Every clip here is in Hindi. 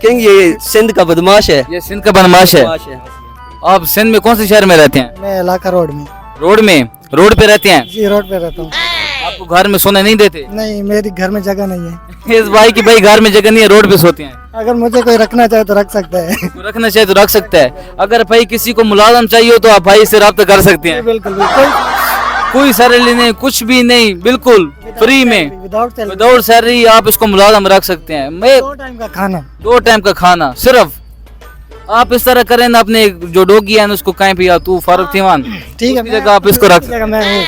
कहेंगे ये सिंध का बदमाश है। ये सिंध का बदमाश है। आप सिंध में कौन से शहर में रहते हैं? मैं इलाका रोड में। रोड पे रहते हैं? जी रोड पे रहता हूँ। आपको घर में सोने नहीं देते? नहीं, मेरी घर में जगह नहीं है। इस भाई की भाई घर में जगह नहीं है, रोड पे सोते हैं। अगर मुझे कोई रखना चाहे तो रख सकता है। रखना चाहिए तो रख सकता है। अगर भाई किसी को मुलाजम चाहिए हो तो आप भाई से रब्ता कर सकते हैं। बिल्कुल बिल्कुल। कोई सैलरी नहीं, कुछ भी नहीं, बिल्कुल फ्री में विदाउट सैलरी आप इसको मुलाजम रख सकते हैं। मैं 2 टाइम का खाना। 2 टाइम का खाना सिर्फ। आप इस तरह करें ना, अपने जो डोगी है ना उसको कहीं पे, या तू फारूक थीवान, ठीक है, जगह आप इसको रख जगह मैं हूँ।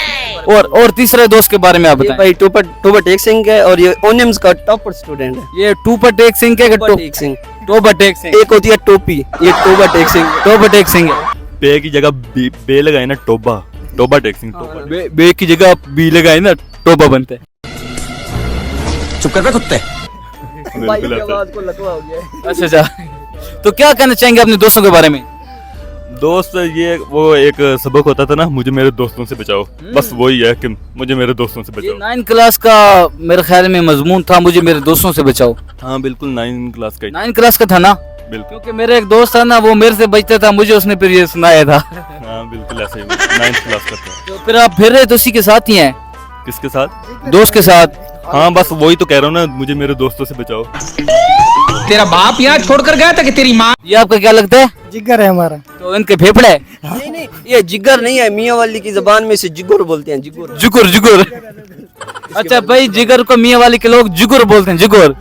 और तीसरे दोस्त के बारे में आप बताएं। भाई टोबा टेक सिंह है और ये ओनिम्स का टॉपर स्टूडेंट है। ये टूपा टेक सिंह के टोबा टेक सिंह। टोबा टेक सिंह। एक होती है टोपी, ये टोबा टेक सिंह। टोबा टेक सिंह है। पे की जगह बे लगाए ना, टोबा टेक्सिंग टोबा। बे की जगह बी लगाए ना, टोबा बनता है। चुप कर बे कुत्ते। बिल्कुल ऐसा। को लकवा हो गया। अच्छा, तो क्या कहना चाहेंगे अपने दोस्तों के बारे में? दोस्त ये वो एक सबक होता था ना, मुझे मेरे दोस्तों से बचाओ, बस वही है कि मुझे मेरे दोस्तों से ये बचाओ। 9 क्लास का मेरे ख्याल में मजमून था, मुझे मेरे दोस्तों से बचाओ। हाँ बिल्कुल 9 क्लास का ही। 9 क्लास का था ना, बिल्कुल। क्योंकि मेरा एक दोस्त था ना, वो मेरे से बचता था, मुझे उसने फिर ये सुनाया था। हाँ बिल्कुल ऐसे ही 9th क्लास का था। तो फिर आप फिर रहे तो उसी के साथ ही हैं, किसके साथ? दोस्त के साथ। हाँ बस वही तो कह रहा हूँ ना, मुझे मेरे दोस्तों से बचाओ। तेरा बाप यहाँ छोड़कर गया था कि तेरी माँ? ये आपका क्या लगता है? जिगर है हमारा। तो इनके फेफड़े है? नहीं, ये जिगर नहीं है, मियाँ वाली की जुबान में से जिगर बोलते हैं। जिगर जुगुर। अच्छा भाई, जिगर को मियाँ वाली के लोग जुगुर बोलते हैं। जुगुर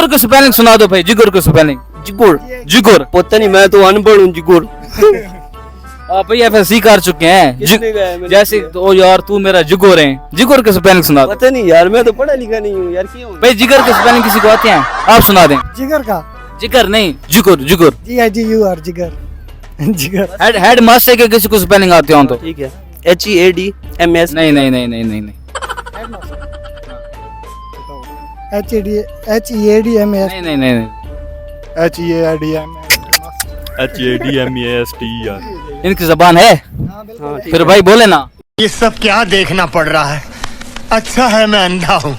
को स्पेलिंग सुना दो भाई, जुगुर को स्पेलिंग। जुगुर पता नहीं, मैं तो अनपढ़ हूँ। जिगर आप भाई FSC कर चुके हैं किसने कहा है मैंने? जैसे तो यार तू मेरा जुगुर है, जुगुर के स्पेलिंग सुना दो पता नहीं यार, मैं तो पढ़ा लिखा नहीं हूँ यार। क्यों भाई? जिगर के स्पेलिंग किसी को आते हैं? आप सुना दें। जिगर का जिगर नहीं, जुगुर। GIGUR जिगर। जिगर। हेड मास्टर के किसी को स्पेलिंग आते हो तो? ठीक है, HEADMS। नहीं। HEADMS। नहीं। HADMASTER। इनकी जबान है। हाँ, ठीक फिर भाई बोले ना। ये सब क्या देखना पड़ रहा है? अच्छा है मैं अंधा हूँ।